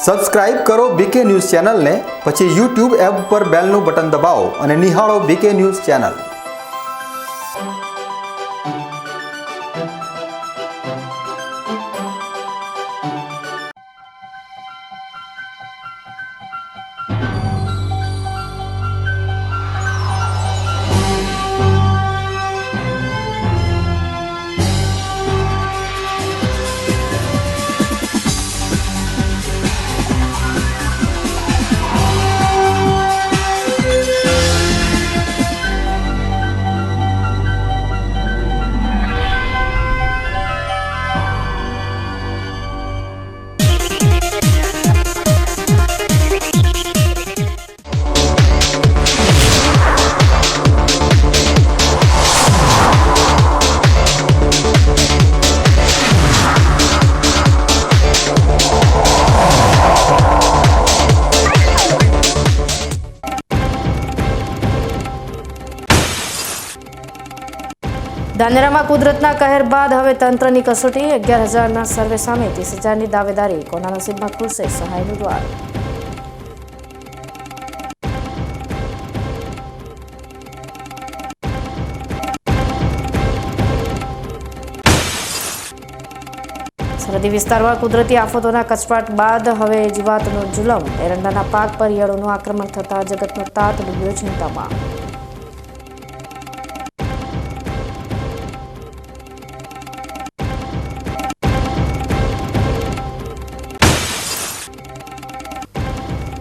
Subscribe કરો બીકે news ચેનલને, પછી YouTube એપ પર બેલનું બટન દબાવો અને નિહાળો બીકે ન્યૂઝ ચેનલ। ધાનેરામાં કુદરતના કહેર બાદ હવે તંત્રની કસોટી। 11,000ના સર્વે સામે 30,000ની દાવેદારી। કોના નસીબમાં ખુલશે સહાયનું દ્વાર? સરહદી વિસ્તારમાં કુદરતી આફતોના કચવાટ બાદ હવે જીવાતનો જુલમ। એરંડાના પાક પર ઈયળોનું આક્રમણ થતા જગતનો તાત ડૂબ્યો ચિંતામાં।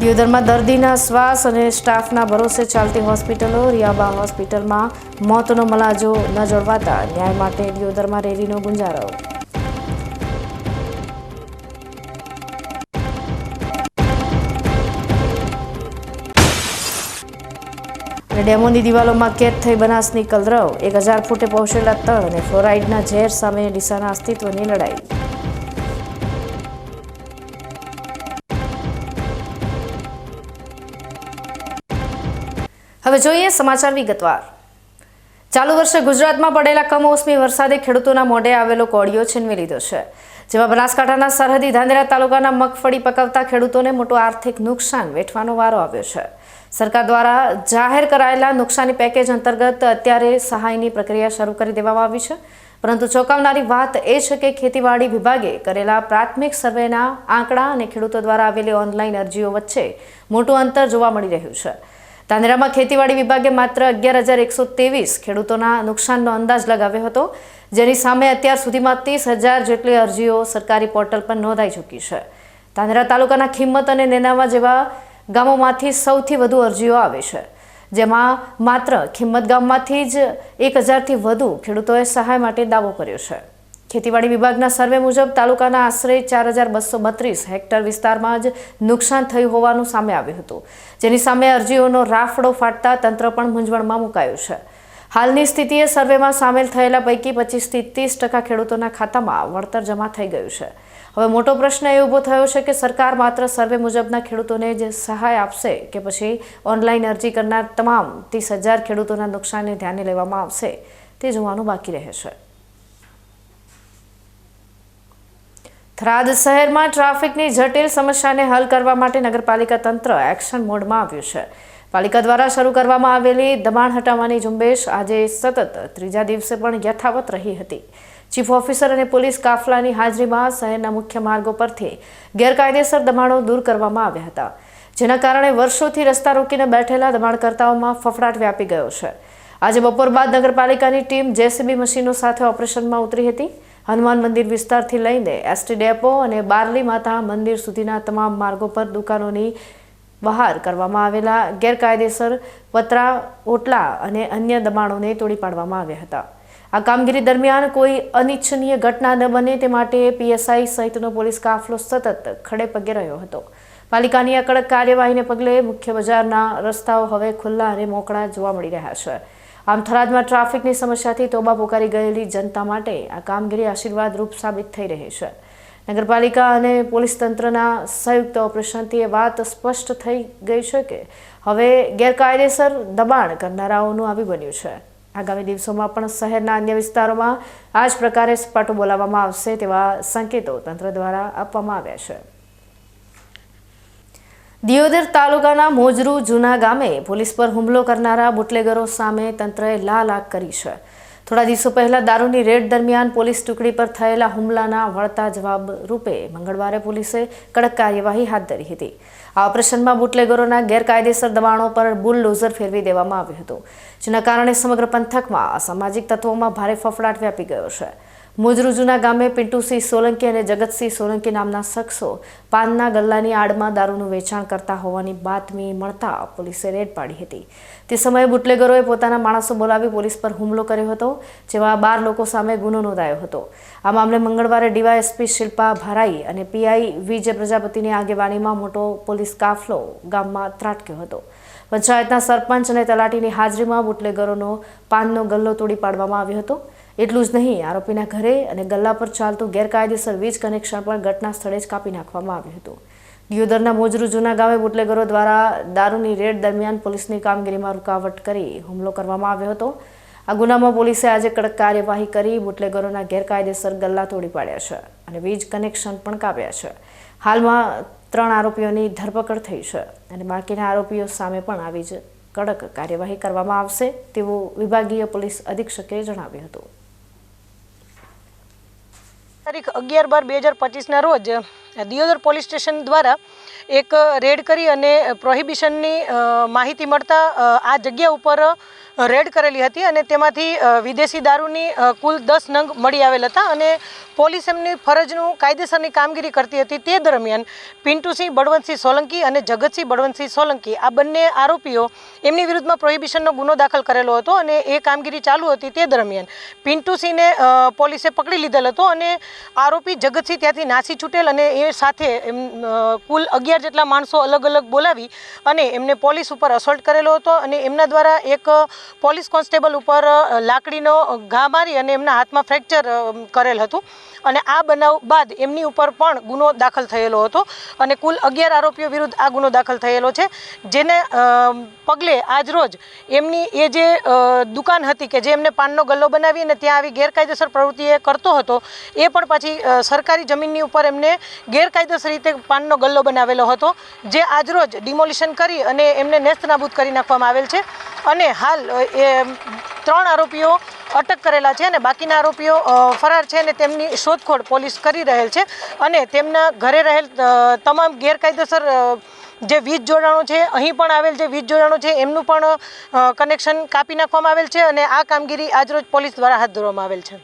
દિયોદરમાં દર્દીના શ્વાસ અને સ્ટાફના ભરોસે ચાલતી હોસ્પિટલો। રિયાબા હોસ્પિટલમાં મોતનો મલાજો ન જળવાતા ન્યાય માટે દિયોદરમાં રેલીનો ગુંજારો। અને ડેમોની દિવાલોમાં કેદ થઈ બનાસની કલરવ। 1,000 ફૂટે પહોંચેલા તળ અને ફ્લોરાઇડના ઝેર સામે ડીસાના અસ્તિત્વની લડાઈ। હવે જોઈએ સમાચાર વિગતવાર। ચાલુ વર્ષે ગુજરાતમાં પડેલા કમોસમી વરસાદે ખેડૂતોના મોઢે આવેલો કોળિયો છીનવી લીધો છે, જેમાં બનાસકાંઠાના સરહદી ધાનેરા તાલુકાના મગફળી પકવતા ખેડૂતોને મોટું આર્થિક નુકસાન વેઠવાનો વારો આવ્યો છે। સરકાર દ્વારા જાહેર કરાયેલા નુકસાની પેકેજ અંતર્ગત અત્યારે સહાયની પ્રક્રિયા શરૂ કરી દેવામાં આવી છે, પરંતુ ચોંકાવનારી વાત એ છે કે ખેતીવાડી વિભાગે કરેલા પ્રાથમિક સર્વેના આંકડા અને ખેડૂતો દ્વારા આવેલી ઓનલાઈન અરજીઓ વચ્ચે મોટું અંતર જોવા મળી રહ્યું છે। ધાનેરામાં ખેતીવાડી વિભાગે માત્ર 11,123 ખેડૂતોના નુકસાનનો અંદાજ લગાવ્યો હતો, જેની સામે અત્યાર સુધીમાં 30,000 જેટલી અરજીઓ સરકારી પોર્ટલ પર નોંધાઈ ચૂકી છે। ધાનેરા તાલુકાના ખિમત અને નેનાવા જેવા ગામોમાંથી સૌથી વધુ અરજીઓ આવે છે, જેમાં માત્ર ખિમત ગામમાંથી જ 1,000થી વધુ ખેડૂતોએ સહાય માટે દાવો કર્યો છે। ખેતીવાડી વિભાગના સર્વે મુજબ તાલુકાના આશરે 4,232 હેક્ટર વિસ્તારમાં જ નુકસાન થયું હોવાનું સામે આવ્યું હતું, જેની સામે અરજીઓનો રાફડો ફાટતા તંત્ર પણ મૂંઝવણમાં મુકાયું છે। હાલની સ્થિતિએ સર્વેમાં સામેલ થયેલા પૈકી 25થી 30% ખેડૂતોના ખાતામાં વળતર જમા થઈ ગયું છે। હવે મોટો પ્રશ્ન એ ઊભો થયો છે કે સરકાર માત્ર સર્વે મુજબના ખેડૂતોને જ સહાય આપશે કે પછી ઓનલાઈન અરજી કરનાર તમામ 30,000 ખેડૂતોના નુકસાનને ધ્યાને લેવામાં આવશે, તે જોવાનું બાકી રહે છે। થરાદ શહેરમાં ટ્રાફિકની જટિલ સમસ્યાને હલ કરવા માટે નગરપાલિકા તંત્ર એક્શન મોડમાં આવ્યું છે। પાલિકા દ્વારા શરૂ કરવામાં આવેલી દબાણ હટાવવાની ઝુંબેશ આજે સતત ત્રીજા દિવસે પણ યથાવત રહી હતી। ચીફ ઓફિસર અને પોલીસ કાફલાની હાજરીમાં શહેરના મુખ્ય માર્ગો પરથી ગેરકાયદેસર દબાણો દૂર કરવામાં આવ્યા હતા, જેના કારણે વર્ષોથી રસ્તા રોકીને બેઠેલા દબાણકર્તાઓમાં ફફડાટ વ્યાપી ગયો છે। આજે બપોર બાદ નગરપાલિકાની ટીમ જેસીબી મશીનો સાથે ઓપરેશનમાં ઉતરી હતી। હનુમાન મંદિર વિસ્તારથી લઈને એસટી ડેપો અને બારલી માતા મંદિર સુધીના તમામ માર્ગો પર દુકાનોની બહાર કરવામાં આવેલા ગેરકાયદેસર પતરા, ઓટલા અને અન્ય દબાણોને તોડી પાડવામાં આવ્યા હતા। આ કામગીરી દરમિયાન કોઈ અનિચ્છનીય ઘટના ન બને તે માટે પીએસઆઈ સહિતનો પોલીસ કાફલો સતત ખડે પગે રહ્યો હતો। પાલિકાની આ કડક કાર્યવાહીને પગલે મુખ્ય બજારના રસ્તાઓ હવે ખુલ્લા અને મોકળા જોવા મળી રહ્યા છે। આમ થરાદમાં ટ્રાફિકની સમસ્યાથી તોબા પોકારી ગયેલી જનતા માટે આ કામગીરી આશીર્વાદ રૂપ સાબિત થઈ રહી છે। નગરપાલિકા અને પોલીસ તંત્રના સંયુક્ત ઓપરેશનથી એ વાત સ્પષ્ટ થઈ ગઈ છે કે હવે ગેરકાયદેસર દબાણ કરનારાઓનું આવી બન્યું છે। આગામી દિવસોમાં પણ શહેરના અન્ય વિસ્તારોમાં આ જ પ્રકારે સપાટો બોલાવવામાં આવશે તેવા સંકેતો તંત્ર દ્વારા આપવામાં આવ્યા છે। દિયોદર તાલુકાના મોજરૂ જૂના ગામે પોલીસ પર હુમલો કરનારા બુટલેગરો સામે તંત્રએ લાલ આંખ કરી છે. થોડા દિવસો પહેલા દારૂની રેડ દરમિયાન પોલીસ ટુકડી પર થયેલા હુમલાના વળતા જવાબ રૂપે મંગળવારે પોલીસે કડક કાર્યવાહી હાથ ધરી હતી. આ ઓપરેશનમાં બુટલેગરોના ગેરકાયદેસર દબાણો પર બુલડોઝર ફેરવી દેવામાં આવ્યું હતું, જેના કારણે સમગ્ર પંથકમાં અસામાજિક તત્વોમાં ભારે ફફડાટ વ્યાપી ગયો છે. મોજરૂ જૂના ગામે પિન્ટુસિંહ સોલંકી અને જગતસિંહ સોલંકી નામના શખ્સો પાનના ગલ્લાની આડમાં દારૂનું વેચાણ કરતા હોવાની બાતમી મળતા પોલીસે રેડ પાડી હતી. તે સમયે બુટલેગરોએ પોતાના માણસો બોલાવી પોલીસ પર હુમલો કર્યો હતો, જેવા 12 લોકો સામે ગુનો નોંધાયો હતો. આ મામલે મંગળવારે ડીવાયએસપી શિલ્પા ભારાઈ અને પીઆઈ વિજય પ્રજાપતિની આગેવાનીમાં મોટો પોલીસ કાફલો ગામમાં ત્રાટક્યો હતો. પંચાયતના સરપંચ અને તલાટીની હાજરીમાં બુટલેગરોનો પાનનો ગલ્લો તોડી પાડવામાં આવ્યો હતો. એટલું જ નહીં, આરોપીના ઘરે અને ગલ્લા પર ચાલતું ગેરકાયદેસર વીજ કનેક્શન પણ ઘટના સ્થળે જ કાપી નાખવામાં આવ્યું હતું. દિયોદરના મોજરૂ જૂના ગામે બુટલેગરો દ્વારા દારૂની રેડ દરમિયાન પોલીસની કામગીરીમાં રૂકાવટ કરી હુમલો કરવામાં આવ્યો હતો. આ ગુનામાં પોલીસે આજે કડક કાર્યવાહી કરી બુટલેગરોના ગેરકાયદેસર ગલ્લા તોડી પાડ્યા છે અને વીજ કનેક્શન પણ કાપ્યા છે. હાલમાં 3 આરોપીઓની ધરપકડ થઈ છે અને બાકીના આરોપીઓ સામે પણ આવી જ કડક કાર્યવાહી કરવામાં આવશે તેવું વિભાગીય પોલીસ અધિક્ષકે જણાવ્યું હતું. તારીખ 11/12/2025ના રોજ દિયોદર પોલીસ સ્ટેશન દ્વારા એક રેડ કરી અને પ્રોહિબિશનની માહિતી મળતા આ જગ્યા ઉપર રેડ કરેલી હતી અને તેમાંથી વિદેશી દારૂની કુલ 10 નંગ મળી આવેલ હતા અને પોલીસ એમની ફરજનું કાયદેસરની કામગીરી કરતી હતી. તે દરમિયાન પિન્ટુસિંહ બળવંતસિંહ સોલંકી અને જગતસિંહ બળવંતસિંહ સોલંકી આ બંને આરોપીઓ એમની વિરુદ્ધમાં પ્રોહિબિશનનો ગુનો દાખલ કરેલો હતો અને એ કામગીરી ચાલુ હતી. તે દરમિયાન પિન્ટુસિંહને પોલીસે પકડી લીધેલ હતો અને આરોપી જગતસિંહ ત્યાંથી નાસી છૂટેલ અને એ સાથે કુલ 11 જેટલા માણસો અલગ અલગ બોલાવી અને એમને પોલીસ ઉપર અસોલ્ટ કરેલો હતો અને એમના દ્વારા એક પોલીસ કોન્સ્ટેબલ ઉપર લાકડીનો ઘા મારી અને એમના હાથમાં ફ્રેક્ચર કરેલ હતું અને આ બનાવ બાદ એમની ઉપર પણ ગુનો દાખલ થયેલો હતો અને કુલ 11 આરોપીઓ વિરુદ્ધ આ ગુનો દાખલ થયેલો છે. જેને પગલે આજરોજ એમની એ જે દુકાન હતી કે જે એમને પાનનો ગલ્લો બનાવી અને ત્યાં આવી ગેરકાયદેસર પ્રવૃત્તિ એ કરતો હતો, એ પણ પાછી સરકારી જમીનની ઉપર એમને ગેરકાયદેસર રીતે પાનનો ગલ્લો બનાવેલો હતો, જે આજરોજ ડિમોલિશન કરી અને એમને નેસ્તનાબૂદ કરી નાખવામાં આવેલ છે અને હાલ એ 3 આરોપીઓ અટક કરેલા છે અને બાકીના આરોપીઓ ફરાર છે અને તેમની શોધખોળ પોલીસ કરી રહેલ છે અને તેમના ઘરે રહેલ તમામ ગેરકાયદેસર જે વીજ જોડાણો છે, અહીં પણ આવેલ જે વીજ જોડાણો છે એમનું પણ કનેક્શન કાપી નાખવામાં આવેલ છે અને આ કામગીરી આજરોજ પોલીસ દ્વારા હાથ ધરવામાં આવેલ છે.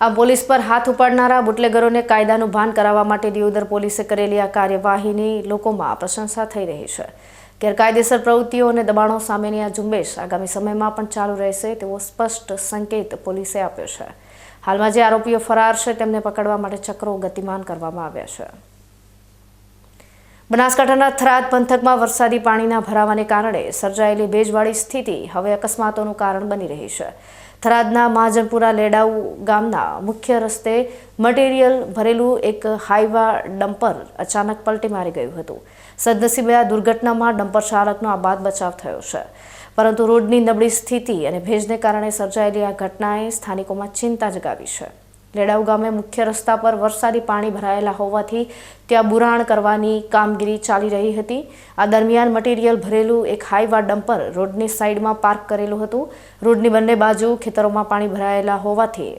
આ પોલીસ પર હાથ ઉપાડનારા બુટલેગરોને કાયદાનું ભાન કરાવવા માટે દિયોદર પોલીસે કરેલી આ કાર્યવાહીની લોકોમાં પ્રશંસા થઈ રહી છે. ગેરકાયદેસર પ્રવૃત્તિઓ અને દબાણો સામેની આ ઝુંબેશ આગામી સમયમાં પણ ચાલુ રહેશે તેવો સ્પષ્ટ સંકેત પોલીસે આપ્યો છે. હાલમાં જે આરોપીઓ ફરાર છે તેમને પકડવા માટે ચક્રો ગતિમાન કરવામાં આવ્યા છે. બનાસકાંઠાના થરાદ પંથકમાં વરસાદી પાણીના ભરાવાને કારણે સર્જાયેલી ભેજવાળી સ્થિતિ હવે અકસ્માતોનું કારણ બની રહી છે. થરાદના મહાજનપુરા લેડાઉ ગામના મુખ્ય રસ્તે મટીરિયલ ભરેલું એક હાઈવા ડમ્પર અચાનક પલટી મારી ગયું હતું. સદનસીબે આ દુર્ઘટનામાં ડમ્પર ચાલકનો આબાદ બચાવ થયો છે, પરંતુ રોડની નબળી સ્થિતિ અને ભેજને કારણે સર્જાયેલી આ ઘટનાએ સ્થાનિકોમાં ચિંતા જગાવી છે. લેડાઉ ગામે મુખ્ય રસ્તા પર વરસાદી પાણી ભરાયેલા હોવાથી ત્યાં બુરાણ કરવાની કામગીરી ચાલી રહી હતી. આ દરમિયાન મટીરિયલ ભરેલું એક હાઈવા ડમ્પર રોડની સાઈડમાં પાર્ક કરેલું હતું. રોડની બંને બાજુ ખેતરોમાં પાણી ભરાયેલા હોવાથી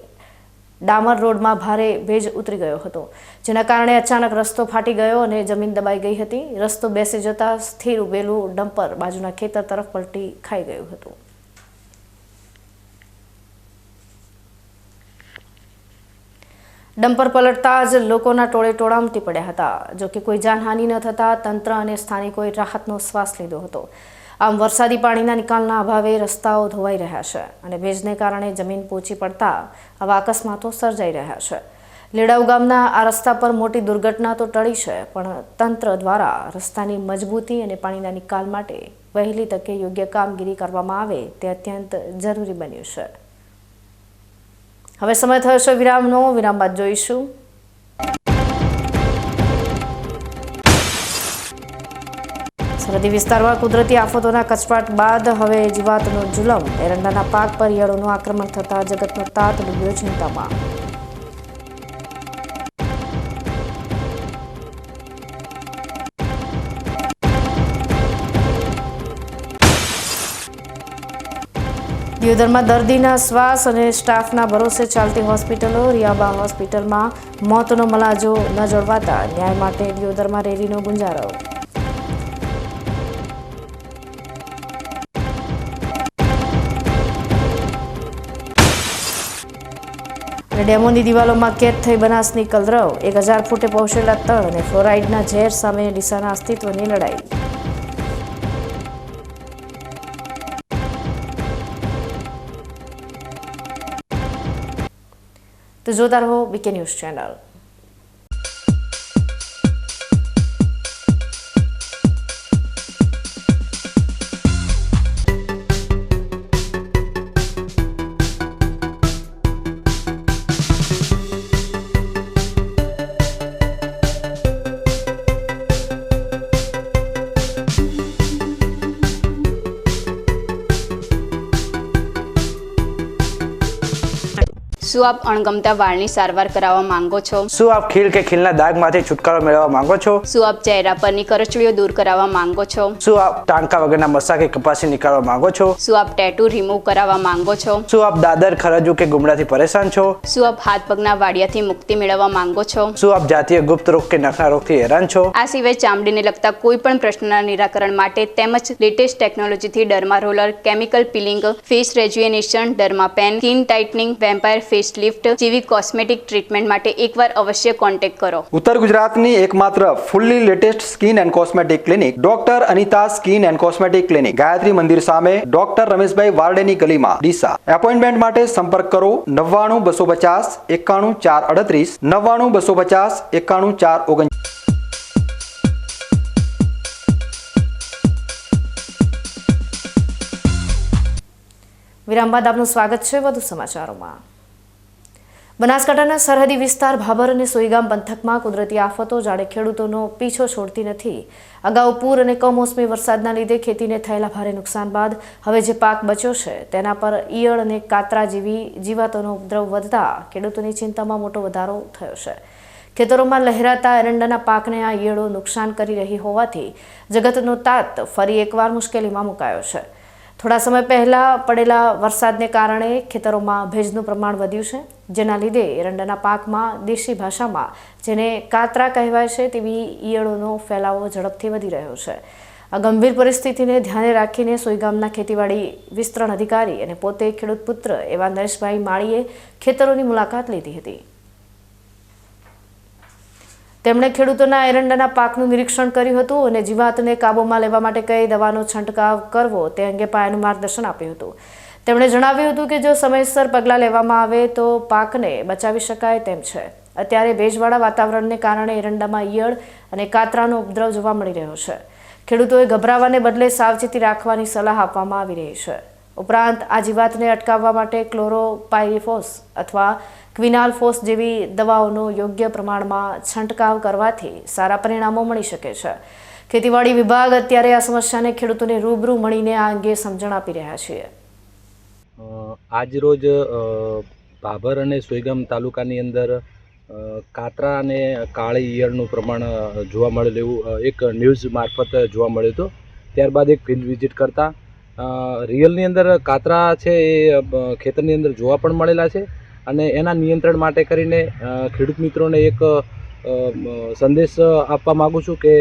ડામર રોડમાં ભારે ભેજ ઉતરી ગયો હતો, જેના કારણે અચાનક રસ્તો ફાટી ગયો અને જમીન દબાઈ ગઈ હતી. રસ્તો બેસી જતા સ્થિર ઉભેલું ડમ્પર બાજુના ખેતર તરફ પલટી ખાઈ ગયું હતું. ડમ્પર પલટતા જ લોકોના ટોળે ટોળા ઉમટી પડ્યા હતા. જોકે કોઈ જાનહાનિ ન થતાં તંત્ર અને સ્થાનિકોએ રાહતનો શ્વાસ લીધો હતો. આમ વરસાદી પાણીના નિકાલના અભાવે રસ્તાઓ ધોવાઈ રહ્યા છે અને ભેજને કારણે જમીન પોચી પડતા આવા અકસ્માતો સર્જાઈ રહ્યા છે. લેડાઉ ગામના આ રસ્તા પર મોટી દુર્ઘટના તો ટળી છે, પણ તંત્ર દ્વારા રસ્તાની મજબૂતી અને પાણીના નિકાલ માટે વહેલી તકે યોગ્ય કામગીરી કરવામાં આવે તે અત્યંત જરૂરી બન્યું છે. હવે સમય થયો છે વિરામનો. વિરામ બાદ જોઈશું. સરહદી વિસ્તારમાં કુદરતી આફતોના કચવાટ બાદ હવે જીવાતનો જુલમ. એરંડાના પાક પર ઈયળોનું આક્રમણ થતા જગતનો તાત ડૂબ્યો ચિંતામાં. દિયોદરમાં દર્દીના શ્વાસ અને સ્ટાફના ભરોસે ચાલતી હોસ્પિટલો રિયાબા હોસ્પિટલમાં મોતનો મલાજો ન જળવાતા ન્યાય માટે દિયોદરમાં રેલીનો ગુંજારો. અને ડેમોની દિવાલોમાં કેદ થઈ બનાસની કલરવ, 1000 ફૂટે પહોંચેલા તળ અને ફ્લોરાઇડના ઝેર સામે ડીસાના અસ્તિત્વની લડાઈ. તો જોતા રહો બીકે ન્યૂઝ ચેનલ. શું આપ અણગમતા વાળની સારવાર કરાવવા માંગો છો? શું આપ ખીલ કે ખીલના દાગમાંથી છુટકારો મેળવવા માંગો છો? શું આપ ચહેરા પરની કરચલીઓ દૂર કરાવવા માંગો છો? શું આપ ટાંકા વગરના મસા કે કપાસી નીકાળવા માંગો છો? શું આપ ટેટુ રિમૂવ કરાવવા માંગો છો? શું આપ દાદર ખરજુ કે ગુમડાથી પરેશાન છો? શું આપ હાથ પગના વાડિયાથી મુક્તિ મેળવવા માંગો છો? શું આપ જાતીય ગુપ્ત રોગ કે નખના રોગથી હેરાન છો? આ સિવાય ચામડીને લગતા કોઈ પણ પ્રશ્નના નિરાકરણ માટે તેમજ લેટેસ્ટ ટેકનોલોજીથી derma roller, chemical peeling, face rejuvenation, derma pen, skin tightening, vampire face lift જેવી કોસ્મેટિક ટ્રીટમેન્ટ માટે એકવાર અવશ્ય કોન્ટેક્ટ કરો. ઉત્તર ગુજરાતની એકમાત્ર fully latest skin and cosmetic clinic doctor Anita skin and cosmetic clinic, Gayatri Mandir સામે, ડોક્ટર રમેશભાઈ વારડેની ગલીમાં, ડીસા. એપોઇન્ટમેન્ટ માટે સંપર્ક કરો 99 250 91 438 99 250 91 439. વિરામ બાદ આપનું સ્વાગત છે વધુ સમાચારોમાં. બનાસકાંઠાના સરહદી વિસ્તાર ભાભર અને સોઈગામ પંથકમાં કુદરતી આફતો જાણે ખેડૂતોનો પીછો છોડતી નથી. અગાઉ પૂર અને કમોસમી વરસાદના લીધે ખેતીને થયેલા ભારે નુકસાન બાદ હવે જે પાક બચ્યો છે તેના પર ઈયળ અને કાતરા જેવી જીવાતોનો ઉપદ્રવ વધતા ખેડૂતોની ચિંતામાં મોટો વધારો થયો છે. ખેતરોમાં લહેરાતા એરંડાના પાકને આ ઈયળો નુકસાન કરી રહી હોવાથી જગતનો તાત ફરી એકવાર મુશ્કેલીમાં મુકાયો છે. થોડા સમય પહેલા પડેલા વરસાદને કારણે ખેતરોમાં ભેજનું પ્રમાણ વધ્યું છે, જેના લીધે એરંડાના પાકમાં દેશી ભાષામાં જેને કાતરા કહેવાય છે તેવી ઈયળોનો ફેલાવો ઝડપથી વધી રહ્યો છે. આ ગંભીર પરિસ્થિતિને ધ્યાને રાખીને સોઈગામના ખેતીવાડી વિસ્તરણ અધિકારી અને પોતે ખેડૂત પુત્ર એવા નરેશભાઈ માળીએ ખેતરોની મુલાકાત લીધી હતી. તેમણે ખેડૂતોના એરંડાના પાકનું નિરીક્ષણ કર્યું હતું અને જીવાતને કાબૂમાં લેવા માટે કઈ દવાનો છંટકાવ કરવો તે અંગે પાયાનું માર્ગદર્શન આપ્યું હતું. તેમણે જણાવ્યું હતું કે જો સમયસર પગલાં લેવામાં આવે તો પાકને બચાવી શકાય તેમ છે. અત્યારે ભેજવાળા વાતાવરણને કારણે એરંડામાં ઈયળ અને કાતરાનો ઉપદ્રવ જોવા મળી રહ્યો છે. ખેડૂતોએ ગભરાવાને બદલે સાવચેતી રાખવાની સલાહ આપવામાં આવી રહી છે. ઉપરાંત આ જીવાતને અટકાવવા માટે ક્લોરોપાયરીફોસ અથવા ક્વિનાલફોસ જેવી દવાઓનો યોગ્ય પ્રમાણમાં છંટકાવ કરવાથી સારા પરિણામો મળી શકે છે. ખેતીવાડી વિભાગ અત્યારે આ સમસ્યાને ખેડૂતોને રૂબરૂ મળીને આ અંગે સમજણ આપી રહ્યા છે. આજરોજ ભાભર અને સોઈગામ તાલુકાની અંદર કાતરા અને કાળી ઈયળનું પ્રમાણ જોવા મળેલું એવું એક ન્યૂઝ મારફત જોવા મળ્યું હતું. ત્યારબાદ એક ફિલ્ડ વિઝિટ કરતાં રિયલની અંદર કાતરા છે એ ખેતરની અંદર જોવા પણ મળેલા છે અને એના નિયંત્રણ માટે કરીને ખેડૂત મિત્રોને એક સંદેશ આપવા માગું છું કે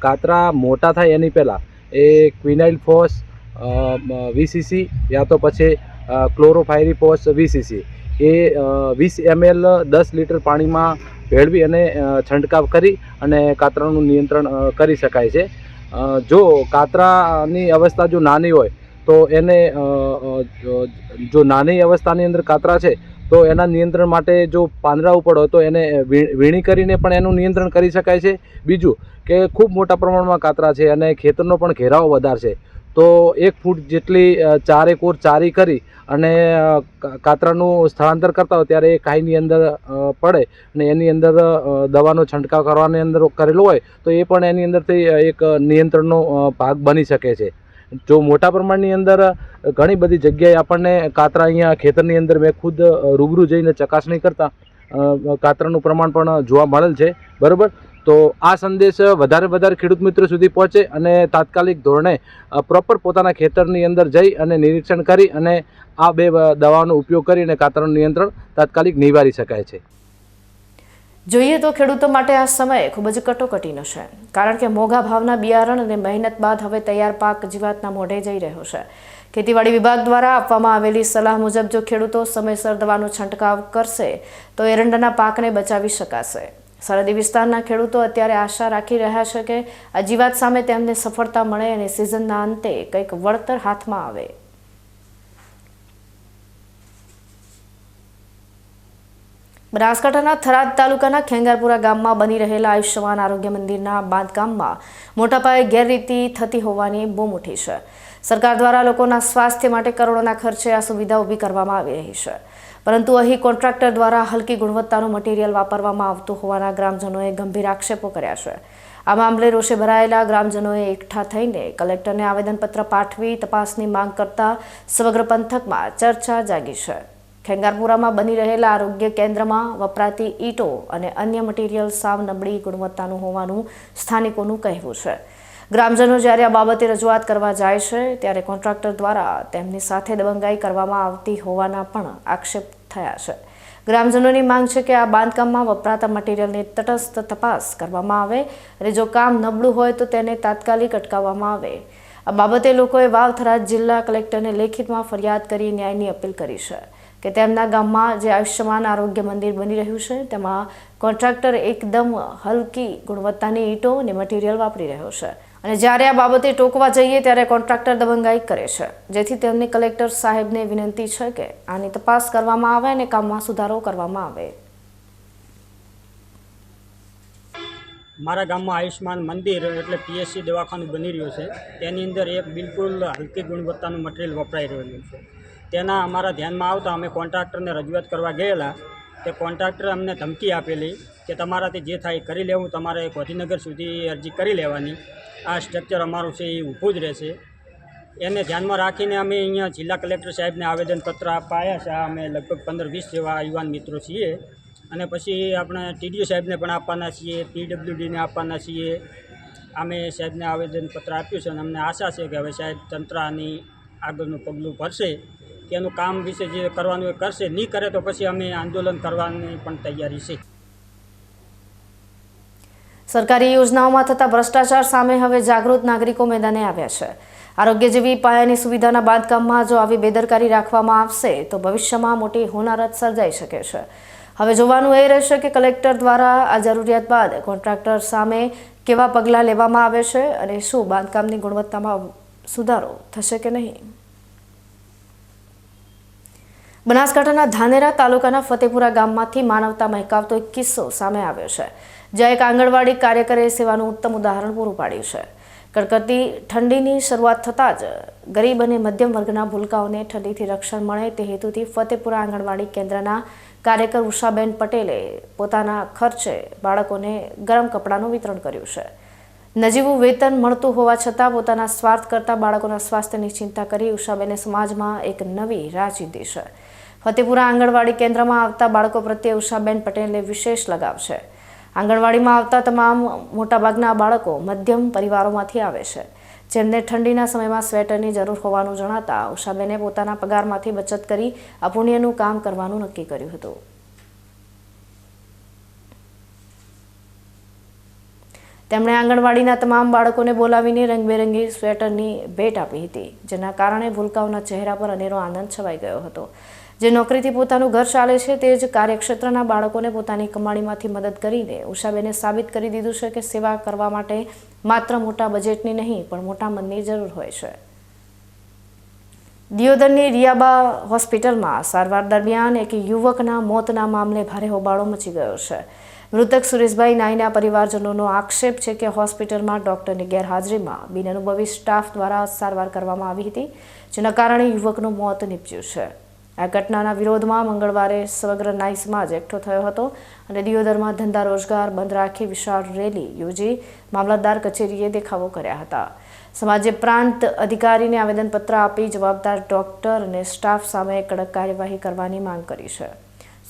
કાતરા મોટા થાય એની પહેલાં એ ક્વિનાઇલફોસ 20 cc યા તો પછી ક્લોરોફાયરીફોસ 20 cc એ 20 ml 10 લીટર પાણીમાં ભેળવી અને છંટકાવ કરી અને કાતરાનું નિયંત્રણ કરી શકાય છે. જો કાતરાની અવસ્થા જો નાની હોય તો એને જો નાની અવસ્થાની અંદર કાતરા છે તો એના નિયંત્રણ માટે જો પાંદડા ઉપર હોય તો એને વીણી કરીને પણ એનું નિયંત્રણ કરી શકાય છે. બીજું કે ખૂબ મોટા પ્રમાણમાં કાતરા છે અને ખેતરનો પણ ઘેરાવો વધારે છે તો 1 ફૂટ જેટલી ચારેક ઓર ચારી કરી અને કાતરાનું સ્થળાંતર કરતા હોય ત્યારે એ કાંઈની અંદર પડે અને એની અંદર દવાનો છંટકાવ કરવાની અંદર કરેલો હોય તો એ પણ એની અંદરથી એક નિયંત્રણનો ભાગ બની શકે છે. જો મોટા પ્રમાણની અંદર ઘણી બધી જગ્યાએ આપણને કાતરા અહીંયા ખેતરની અંદર મેં ખુદ રૂબરૂ જઈને ચકાસણી કરતાં કાતરાનું પ્રમાણ પણ જોવા મળેલ છે. બરાબર, તો આ સંદેશ વધારે ખેડૂત મિત્રો સુધી પહોંચે અને તાત્કાલિક ધોરણે પ્રોપર પોતાના ખેતરની અંદર જઈ અને નિરીક્ષણ કરી અને આ બે દવાઓનો ઉપયોગ કરીને કાતરનું નિયંત્રણ તાત્કાલિક નિવારી શકાય છે. જોઈએ તો ખેડૂતો માટે આ સમય ખૂબ જ કટોકટીનો છે, કારણ કે મોંઘા ભાવના બિયારણ અને મહેનત બાદ હવે તૈયાર પાક જીવાતના મોઢે જઈ રહ્યો છે. ખેતીવાડી વિભાગ દ્વારા આપવામાં આવેલી સલાહ મુજબ જો ખેડૂતો સમયસર દવાનો છંટકાવ કરશે તો એરંડાના પાકને બચાવી શકાશે. સરહદી વિસ્તારના ખેડૂતો અત્યારે આશા રાખી રહ્યા છે કે આ જીવાત સામે તેમને સફળતા મળે અને સિઝનના અંતે કંઈક વળતર હાથમાં આવે. બનાસકાંઠાના થરાદ તાલુકાના ખેંગારપુરા ગામમાં બની રહેલા આયુષ્યમાન આરોગ્ય મંદિરના બાંધકામમાં મોટા પાયે ગેરરીતિ થતી હોવાની બૂમ ઉઠી છે. સરકાર દ્વારા લોકોના સ્વાસ્થ્ય માટે કરોડોના ખર્ચે આ સુવિધા ઊભી કરવામાં આવી રહી છે, પરંતુ અહીં કોન્ટ્રાક્ટર દ્વારા હલકી ગુણવત્તાનું મટીરિયલ વાપરવામાં આવતું હોવાના ગ્રામજનોએ ગંભીર આક્ષેપો કર્યા છે. આ મામલે રોષે ભરાયેલા ગ્રામજનોએ એકઠા થઈને કલેક્ટરને આવેદનપત્ર પાઠવી તપાસની માંગ કરતા સમગ્ર પંથકમાં ચર્ચા જાગી છે. ખેંગારપુરામાં બની રહેલા આરોગ્ય કેન્દ્રમાં વપરાતી ઈંટો અને અન્ય મટીરિયલ સાવ નબળી ગુણવત્તાનું હોવાનું સ્થાનિકોનું કહેવું છે. ગ્રામજનો જ્યારે આ બાબતે રજૂઆત કરવા જાય છે ત્યારે કોન્ટ્રાક્ટર દ્વારા તેમની સાથે દબંગાઈ કરવામાં આવતી હોવાના પણ આક્ષેપ થયા છે. ગ્રામજનોની માંગ છે કે આ બાંધકામમાં વપરાતા મટીરિયલની તટસ્થ તપાસ કરવામાં આવે અને જો કામ નબળું હોય તો તેને તાત્કાલિક અટકાવવામાં આવે. આ બાબતે લોકોએ વાવ-થરાદ જિલ્લા કલેક્ટરને લેખિતમાં ફરિયાદ કરી ન્યાયની અપીલ કરી છે કે તેમના ગામમાં જે આયુષ્યમાન આરોગ્ય મંદિર બની રહ્યું છે તેમાં કોન્ટ્રાક્ટર એકદમ હલકી ગુણવત્તાની ઈંટો અને મટીરિયલ વાપરી રહ્યો છે અને જ્યારે આ બાબતે ટોકવા જઈએ ત્યારે કોન્ટ્રાક્ટર દબંગાઈ કરે છે, જેથી તેમની કલેક્ટર સાહેબને વિનંતી છે કે આની તપાસ કરવામાં આવે અને કામમાં સુધારો કરવામાં આવે. મારા ગામમાં આયુષ્યમાન મંદિર એટલે PSC દવાખાનું બની રહ્યું છે, તેની અંદર એક બિલકુલ હલકી ગુણવત્તાનું મટીરિયલ વપરાઈ રહેલું છે. તેના અમારા ધ્યાનમાં આવતા અમે કોન્ટ્રાક્ટરને રજૂઆત કરવા ગયેલા. તે કોન્ટ્રાક્ટરે અમને ધમકી આપેલી કે તમારાથી જે થાય કરી લેવું, તમારે ગાંધીનગર સુધી અરજી કરી લેવાની, આ સ્ટ્રક્ચર અમારું છે એ ઊભું જ રહેશે. એને ધ્યાનમાં રાખીને અમે અહીંયા જિલ્લા કલેક્ટર સાહેબને આવેદનપત્ર આપવા આવ્યા છે. અમે લગભગ 15-20 જેવા યુવાન મિત્રો છીએ અને પછી આપણે TDO સાહેબને પણ આપવાના છીએ, PWDને આપવાના છીએ. અમે સાહેબને આવેદનપત્ર આપ્યું છે અને અમને આશા છે કે હવે સાહેબ તંત્ર આની આગળનું પગલું ભરશે, કે એનું કામ વિશે જે કરવાનું એ કરશે. નહીં કરે તો પછી અમે આંદોલન કરવાની પણ તૈયારી છે. સરકારી યોજનાઓમાં થતા ભ્રષ્ટાચાર સામે હવે જાગૃત નાગરિકો મેદાને આવ્યા છે. આરોગ્ય જેવી પાયાની સુવિધાના બાંધકામમાં જો આવી બેદરકારી રાખવામાં આવશે તો ભવિષ્યમાં મોટી હોનારત સર્જાઈ શકે છે. હવે જોવાનું એ રહેશે કે કલેક્ટર દ્વારા આ જરૂરિયાત બાદ કોન્ટ્રાક્ટર સામે કેવા પગલાં લેવામાં આવે છે અને શું બાંધકામની ગુણવત્તામાં સુધારો થશે કે નહીં. બનાસકાંઠાના ધાનેરા તાલુકાના ફતેપુરા ગામમાંથી માનવતા મહેકાવતો એક કિસ્સો સામે આવ્યો છે, જ્યાં એક આંગણવાડી કાર્યકરે સેવાનું ઉત્તમ ઉદાહરણ પૂરું પાડ્યું છે. કડકડતી ઠંડીની શરૂઆત થતાં જ ગરીબ અને મધ્યમ વર્ગના ભૂલકાઓને ઠંડીથી રક્ષણ મળે તે હેતુથી ફતેપુરા આંગણવાડી કેન્દ્રના કાર્યકર ઉષાબેન પટેલે પોતાના ખર્ચે બાળકોને ગરમ કપડાનું વિતરણ કર્યું છે. નજીવું વેતન મળતું હોવા છતાં પોતાના સ્વાર્થ કરતાં બાળકોના સ્વાસ્થ્યની ચિંતા કરી ઉષાબેને સમાજમાં એક નવી રાહ ચીંધી છે. ફતેપુરા આંગણવાડી કેન્દ્રમાં આવતા બાળકો પ્રત્યે ઉષાબેન પટેલને વિશેષ લગાવ છે. આંગણવાડીમાં આવતા તમામ મોટાભાગના બાળકો મધ્યમ પરિવારોમાંથી આવે છે, જેમને ઠંડીના સમયમાં સ્વેટરની જરૂર હોવાનું જણાતા ઉષાબેને પોતાના પગારમાંથી બચત કરી આ પુણ્યનું કામ કરવાનું નક્કી કર્યું હતું. તેમણે આંગણવાડીના તમામ બાળકોને બોલાવીને રંગબેરંગી સ્વેટરની ભેટ આપી હતી, જેના કારણે ભૂલકાઓના ચહેરા પર અનેરો આનંદ છવાઈ ગયો હતો. જે નોકરીથી પોતાનું ઘર ચાલે છે તે જ કાર્યક્ષેત્રના બાળકોને પોતાની કમાણીમાંથી મદદ કરીને ઉષાબેને સાબિત કરી દીધું છે કે સેવા કરવા માટે માત્ર મોટા બજેટની નહીં પણ મોટા મનની જરૂર હોય છે. દિયોદરની રિયાબા હોસ્પિટલમાં સારવાર દરમિયાન એક યુવકના મોતના મામલે ભારે હોબાળો મચી ગયો છે. મૃતક સુરેશભાઈ નાઈના પરિવારજનોનો આક્ષેપ છે કે હોસ્પિટલમાં ડોક્ટરની ગેરહાજરીમાં બિનઅનુભવી સ્ટાફ દ્વારા સારવાર કરવામાં આવી હતી, જેના કારણે યુવકનું મોત નીપજ્યું છે. આ ઘટનાના વિરોધમાં મંગળવારે સમગ્ર નાઈ સમાજ એકઠો થયો હતો અને દિયોદરમાં ધંધા રોજગાર બંધ રાખી વિશાળ રેલી યોજી મામલતદાર કચેરીએ દેખાવો કર્યા હતા. સમાજે પ્રાંત અધિકારીને આવેદનપત્ર આપી જવાબદાર ડોક્ટર અને સ્ટાફ સામે કડક કાર્યવાહી કરવાની માંગ કરી છે.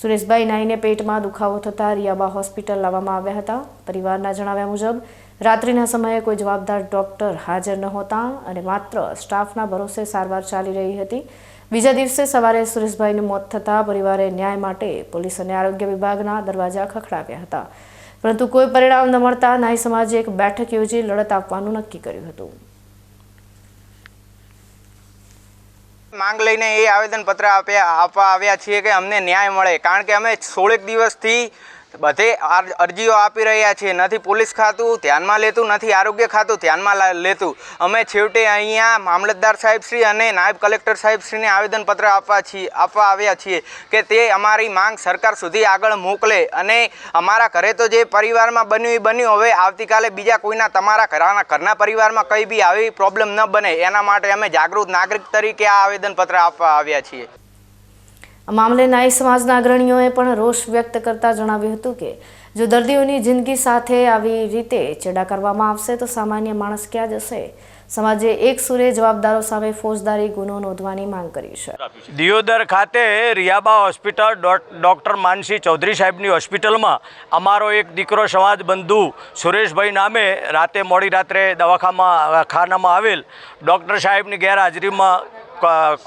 સુરેશભાઈ નાઈને પેટમાં દુખાવો થતાં રિયાબા હોસ્પિટલ લાવવામાં આવ્યા હતા. પરિવારના જણાવ્યા મુજબ રાત્રિના સમયે કોઈ જવાબદાર ડોક્ટર હાજર નહોતા અને માત્ર સ્ટાફના ભરોસે સારવાર ચાલી રહી હતી. બીજા દિવસે સવારે સુરેશભાઈનું મોત થતાં પરિવારે ન્યાય માટે પોલીસ અને આરોગ્ય વિભાગના દરવાજા ખખડાવ્યા હતા, પરંતુ કોઈ પરિણામ ન મળતા નાઈ સમાજે એક બેઠક યોજી લડત આપવાનું નક્કી કર્યું હતું. માંગ લઈને એ આવેદનપત્ર આપવા આવ્યા છીએ કે અમને ન્યાય મળે, કારણ કે અમે 16 દિવસથી બધે અરજીઓ આપી રહ્યા છીએ. નથી પોલીસ ખાતું ધ્યાનમાં લેતું, નથી આરોગ્ય ખાતું ધ્યાનમાં લેતું. અમે છેવટે અહીંયા મામલતદાર સાહેબશ્રી અને નાયબ કલેક્ટર સાહેબશ્રીને આવેદનપત્ર આપવા આવ્યા છીએ કે તે અમારી માંગ સરકાર સુધી આગળ મોકલે અને અમારા ઘરે તો જે પરિવારમાં બન્યું. હવે આવતીકાલે બીજા કોઈના તમારા ઘરના પરિવારમાં કંઈ બી આવી પ્રોબ્લેમ ન બને એના માટે અમે જાગૃત નાગરિક તરીકે આ આવેદનપત્ર આપવા આવ્યા છીએ. આ મામલે નાઈ સમાજના અગ્રણીઓએ પણ રોષ વ્યક્ત કરતા જણાવ્યું હતું કે જો દર્દીઓની જિંદગી સાથે આવી રીતે ચેડા કરવામાં આવશે તો સામાન્ય માણસ ક્યાં જશે. સમાજે એક સુરે જવાબદારો સામે ફોજદારી ગુનો નોંધવાની માંગ કરી છે. દિયોદર ખાતે રિયાબા હોસ્પિટલ ડૉક્ટર માનસી ચૌધરી સાહેબની હોસ્પિટલમાં અમારો એક દીકરો સમાજ બંધુ સુરેશભાઈ નામે મોડી રાત્રે દવાખાનામાં આવેલ ડૉક્ટર સાહેબની ગેરહાજરીમાં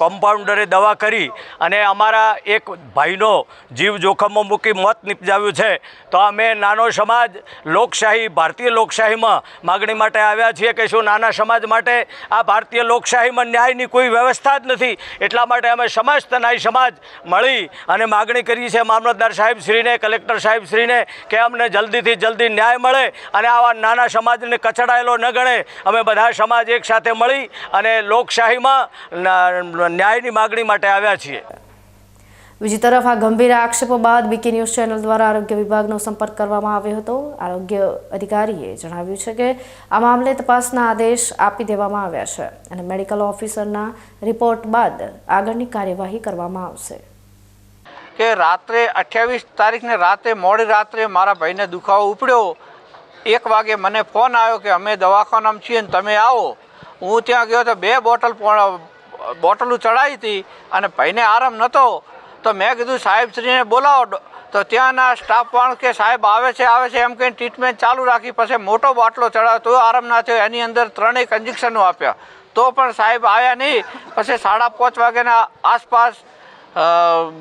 કોમ્પાઉન્ડરે દવા કરી અને અમારા એક ભાઈનો જીવ જોખમમાં મૂકી મોત નિપજાવ્યું છે. તો અમે નાનો સમાજ લોકશાહી ભારતીય લોકશાહીમાં માગણી માટે આવ્યા છીએ કે શું નાના સમાજ માટે આ ભારતીય લોકશાહીમાં ન્યાયની કોઈ વ્યવસ્થા જ નથી. એટલા માટે અમે સમસ્ત નાઈ સમાજ મળી અને માગણી કરી છે મામલતદાર સાહેબશ્રીને, કલેક્ટર સાહેબશ્રીને કે અમને જલ્દીથી જલ્દી ન્યાય મળે અને આવા નાના સમાજને કચડાયેલો ન ગણે. અમે બધા સમાજ એક સાથે મળી અને લોકશાહીમાં ન્યાયની માગણી માટે આવ્યા છીએ. બીજી તરફ આ ગંભીર આક્ષેપો બાદ બીકે ન્યૂઝ ચેનલ દ્વારા આરોગ્ય વિભાગનો સંપર્ક કરવામાં આવ્યો હતો. આરોગ્ય અધિકારીએ જણાવ્યું છે કે આ મામલે તપાસના આદેશ આપી દેવામાં આવ્યા છે અને મેડિકલ ઓફિસરના રિપોર્ટ બાદ આગળની કાર્યવાહી કરવામાં આવશે. કે રાત્રે 28 તારીખને મોડી રાત્રે મારા ભાઈને દુખાવો ઉપડ્યો. 1 વાગે મને ફોન આવ્યો કે અમે દવાખાનામાં છીએ ને તમે આવો. હું ત્યાં ગયો તો 2 બોટલો ચડાવી હતી અને ભાઈને આરામ નહોતો. તો મેં કીધું સાહેબશ્રીને બોલાવો. તો ત્યાંના સ્ટાફવાળો કે સાહેબ આવે છે એમ કહીને ટ્રીટમેન્ટ ચાલુ રાખી. પછી મોટો બાટલો ચડાવ્યો તો આરામ ના થયો. એની અંદર 3 ઇન્જેક્શનો આપ્યા તો પણ સાહેબ આવ્યા નહીં. પછી 5:30 વાગ્યાના આસપાસ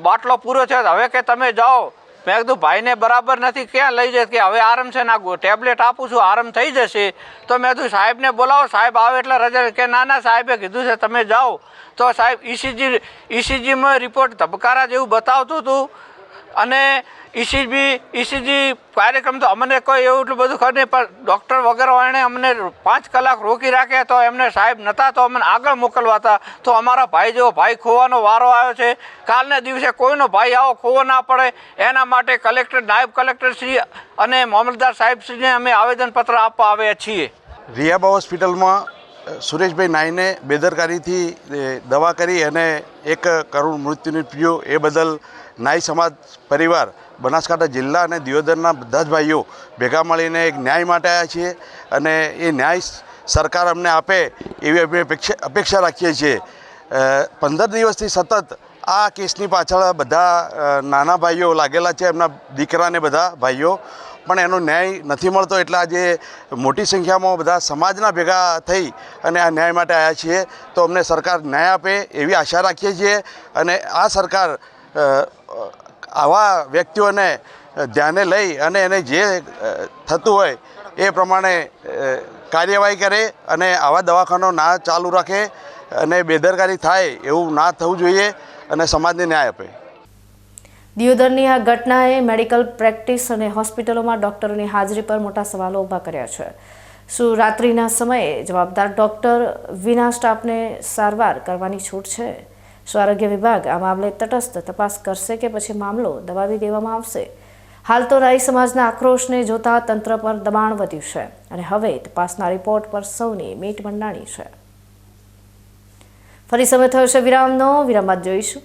બાટલો પૂરો થયો. હવે કે તમે જાઓ. મેં કીધું ભાઈને બરાબર નથી, ક્યાં લઈ જાય? કે હવે આરામ છે, ના ટેબ્લેટ આપું છું, આરામ થઈ જશે. તો મેં કીધું સાહેબને બોલાવો, સાહેબ આવે એટલે રજા. કે ના સાહેબે કીધું છે તમે જાઓ. તો સાહેબ ઇસીજીમાં રિપોર્ટ ધબકારા જેવું બતાવતું હતું અને ઇસીજી કાર્યક્રમ તો અમને કોઈ એવું એટલું બધું ખબર નહીં, પણ ડૉક્ટર વગેરે એણે અમને 5 કલાક રોકી રાખ્યા. તો એમને સાહેબ નહોતા તો અમને આગળ મોકલવાતા. તો અમારા ભાઈ જેવો ભાઈ ખોવાનો વારો આવ્યો છે. કાલના દિવસે કોઈનો ભાઈ આવો ખોવો ના પડે એના માટે કલેક્ટર, નાયબ કલેક્ટરશ્રી અને મામલતદાર સાહેબશ્રીને અમે આવેદનપત્ર આપવા આવ્યા છીએ. રિયાબા હોસ્પિટલમાં સુરેશભાઈ નાઈને બેદરકારીથી દવા કરી અને એક કરુણ મૃત્યુ નીપજ્યું. એ બદલ નાઈ સમાજ પરિવાર બનાસકાંઠા જિલ્લા અને દિયોદરના બધા જ ભાઈઓ ભેગા મળીને એક ન્યાય માટે આવ્યા છીએ અને એ ન્યાય સરકાર અમને આપે એવી અમે અપેક્ષા રાખીએ છીએ. 15 દિવસથી સતત આ કેસની પાછળ બધા નાના ભાઈઓ લાગેલા છે, એમના દીકરાને બધા ભાઈઓ, પણ એનો ન્યાય નથી મળતો. એટલે આજે મોટી સંખ્યામાં બધા સમાજના ભેગા થઈ અને આ ન્યાય માટે આવ્યા છીએ. તો અમને સરકાર ન્યાય આપે એવી આશા રાખીએ છીએ અને આ સરકાર આવા વ્યક્તિઓને ધ્યાને લઈ અને એને જે થતું હોય એ પ્રમાણે કાર્યવાહી કરે અને આવા દવાખાનાઓ ના ચાલુ રાખે અને બેદરકારી થાય એવું ના થવું જોઈએ અને સમાજને ન્યાય આપે. દિયોદરની આ ઘટનાએ મેડિકલ પ્રેક્ટિસ અને હોસ્પિટલોમાં ડોક્ટરોની હાજરી પર મોટા સવાલો ઊભા કર્યા છે. શું રાત્રિના સમયે જવાબદાર ડોક્ટર વિના સ્ટાફને સારવાર કરવાની છૂટ છે? શું આરોગ્ય વિભાગ આ મામલે તટસ્થ તપાસ કરશે કે પછી મામલો દબાવી દેવામાં આવશે? હાલ તો નાઈ સમાજના આક્રોશને જોતા તંત્ર પર દબાણ વધ્યું છે અને હવે તપાસના રિપોર્ટ પર સૌની મીટ મંડાણી છે. ફરી સમય થયો છે વિરામનો. વિરામ બાદ જોઈશું.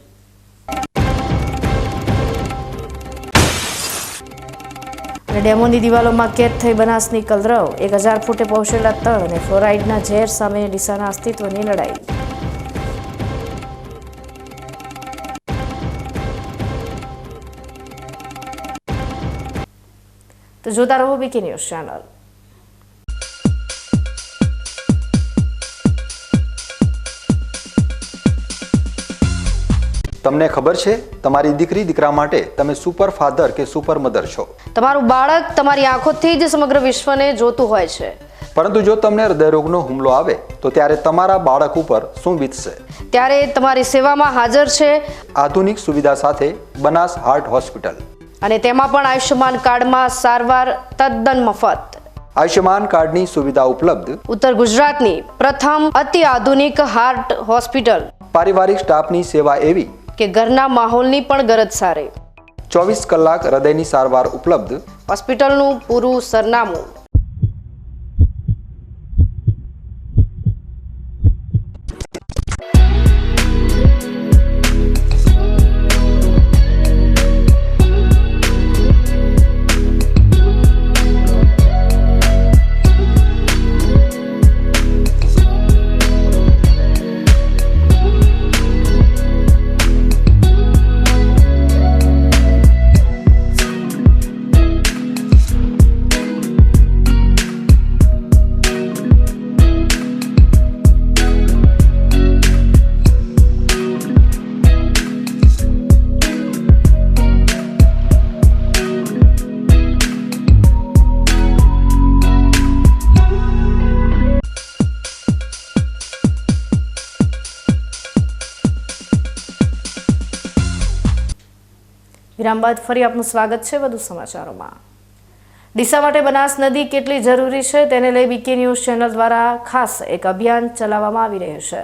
ડેમોની દિવાલોમાં કેદ થઈ બનાસની કલરવ, 1000 ફૂટે પહોંચેલા તળ અને ફ્લોરાઇડના ઝેર સામે ડીસાના અસ્તિત્વની લડાઈ. તો જોતા રહો બીકે ન્યૂઝ ચેનલ. તમને ખબર છે તમારી દીકરી દીકરા માટે તમે સુપર ફાધર કે સુપર મધર છો. તમારું બાળક તમારી આંખોથી જ સમગ્ર વિશ્વને જોતું હોય છે. પરંતુ જો તમને હૃદયરોગનો હુમલો આવે તો ત્યારે તમારા બાળક ઉપર શું વીતશે? ત્યારે તમારી સેવામાં હાજર છે આધુનિક સુવિધા સાથે બનાસ હાર્ટ હોસ્પિટલ, અને તેમાં પણ આયુષ્યમાન કાર્ડમાં સારવાર તદ્દન મફત. આયુષ્યમાન કાર્ડની સુવિધા ઉપલબ્ધ. ઉત્તર ગુજરાતની પ્રથમ અતિ આધુનિક હાર્ટ હોસ્પિટલ. પારિવારિક સ્ટાફની સેવા એવી કે ઘરના માહોલની પણ ગરજ સારે. 24 કલાક હૃદયની સારવાર ઉપલબ્ધ. હોસ્પિટલનું પૂરું સરનામું. વિરામ બાદ ફરી આપનું સ્વાગત છે વધુ સમાચારોમાં. ડીસા માટે બનાસ નદી કેટલી જરૂરી છે તેને લઈ બીકે ન્યૂઝ ચેનલ દ્વારા ખાસ એક અભિયાન ચલાવવામાં આવી રહ્યું છે.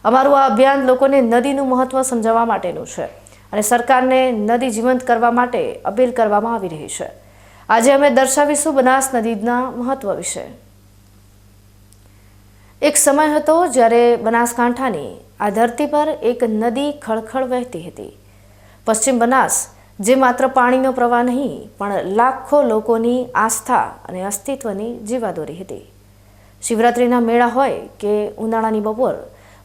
અમારું આ અભિયાન લોકોને નદીનું મહત્વ સમજાવવા માટેનું છે અને સરકારને નદી જીવંત કરવા માટે અપીલ કરવામાં આવી રહી છે. આજે અમે દર્શાવીશું બનાસ નદીના મહત્વ વિશે. એક સમય હતો જ્યારે બનાસકાંઠાની આ ધરતી પર એક નદી ખળખળ વહેતી હતી. પશ્ચિમ બનાસ જે માત્ર પાણીનો પ્રવાહ નહીં પણ લાખો લોકોની આસ્થા અને અસ્તિત્વની જીવાદોરી હતી. શિવરાત્રિના મેળા હોય કે ઉનાળાની બપોર,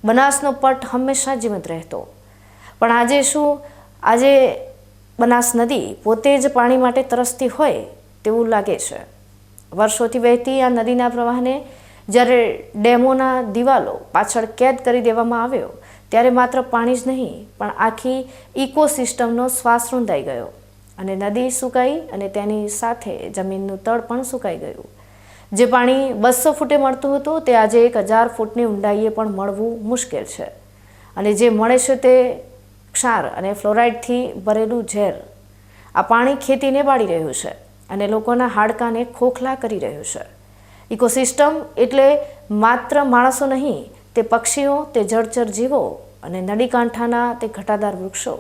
બનાસનો પટ હંમેશા જીવંત રહેતો. પણ આજે શું? આજે બનાસ નદી પોતે જ પાણી માટે તરસતી હોય તેવું લાગે છે. વર્ષોથી વહેતી આ નદીના પ્રવાહને જ્યારે ડેમોના દિવાલો પાછળ કેદ કરી દેવામાં આવ્યો ત્યારે માત્ર પાણી જ નહીં પણ આખી ઇકોસિસ્ટમનો શ્વાસ રૂંધાઈ ગયો અને નદી સુકાઈ અને તેની સાથે જમીનનું તળ પણ સુકાઈ ગયું. જે પાણી 200 ફૂટે મળતું હતું તે આજે 1000 ફૂટની ઊંડાઈએ પણ મળવું મુશ્કેલ છે. અને જે મળે છે તે ક્ષાર અને ફ્લોરાઇડથી ભરેલું ઝેર. આ પાણી ખેતીને બાળી રહ્યું છે અને લોકોના હાડકાને ખોખલા કરી રહ્યું છે. ઇકોસિસ્ટમ એટલે માત્ર માણસો નહીં, તે પક્ષીઓ, તે જળચર જીવો અને નદીકાંઠાના તે ઘટાદાર વૃક્ષો.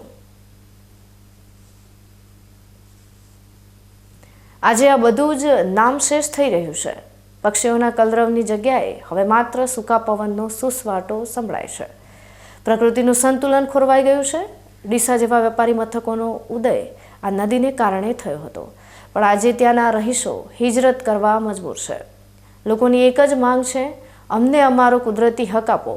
આજે આ બધું જ નામશેષ થઈ રહ્યું છે. પક્ષીઓના કલરવની જગ્યાએ હવે માત્ર સૂકા પવનનો સુસવાટો સંભળાય છે. પ્રકૃતિનું સંતુલન ખોરવાઈ ગયું છે. ડીસા જેવા વેપારી મથકોનો ઉદય આ નદીને કારણે થયો હતો, પણ આજે ત્યાંના રહીશો હિજરત કરવા મજબૂર છે. લોકોની એક જ માંગ છે, અમને અમારો કુદરતી હક આપો.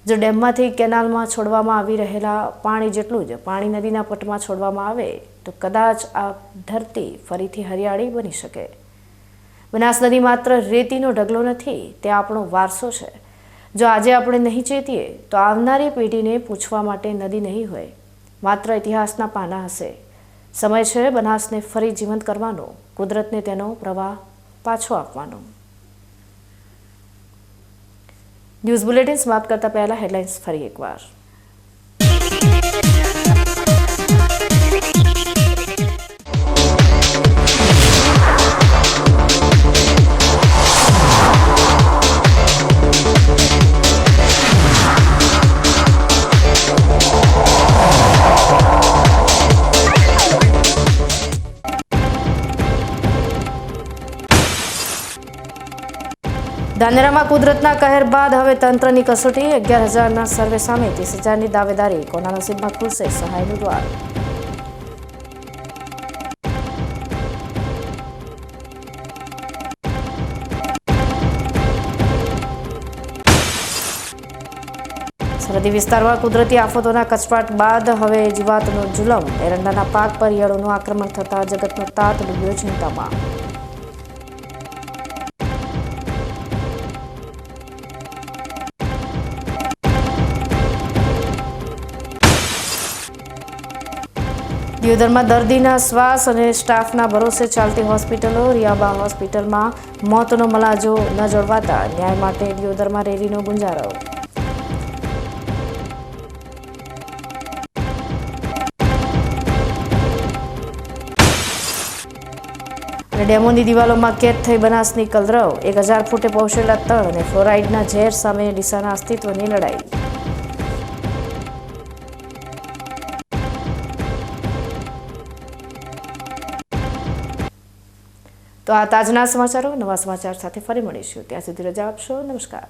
જો ડેમમાંથી કેનાલમાં છોડવામાં આવી રહેલા પાણી જેટલું જ પાણી નદીના પટમાં છોડવામાં આવે તો કદાચ આ ધરતી ફરીથી હરિયાળી બની શકે. બનાસ નદી માત્ર રેતીનો ઢગલો નથી, તે આપણો વારસો છે. જો આજે આપણે નહીં ચેતીએ તો આવનારી પેઢીને પૂછવા માટે નદી નહીં હોય, માત્ર ઇતિહાસના પાના હશે. સમય છે બનાસને ફરી જીવંત કરવાનો, કુદરતને તેનો પ્રવાહ પાછો આપવાનો. ન્યૂઝ બુલેટિન સમાપ્ત કરતા પહેલા હેડલાઇન્સ ફરી એકવાર. ધાનેરામાં કુદરતના કહેર બાદ હવે તંત્રની કસોટી. 11,000ના સર્વે સામે 30,000ની દાવેદારી. કોના નસીબમાં ખુલશે સહાયનું દ્વાર? સરહદી વિસ્તારમાં કુદરતી આફતોના કચવાટ બાદ હવે જીવાતનો જુલમ. એરંડાના પાક પર ઈયળોનું આક્રમણ થતાં જગતનો તાત ડૂબ્યો ચિંતામાં. દિયોદરમાં દર્દીના શ્વાસ અને સ્ટાફના ભરોસે ચાલતી હોસ્પિટલો રિયાબા હોસ્પિટલમાં મોતનો મલાજો ન જળવાતા ન્યાય માટે દિયોદરમાં રેલીનો ગુંજારો. અને ડેમોની દિવાલોમાં કેદ થઈ બનાસની કલરવ, 1000 ફૂટે પહોંચેલા તળ અને ફ્લોરાઇડના ઝેર સામે ડીસાના અસ્તિત્વની લડાઈ. તો આ તાજના સમાચારો. નવા સમાચાર સાથે ફરી મળીશું. ત્યાં સુધી રજા આપશો. નમસ્કાર.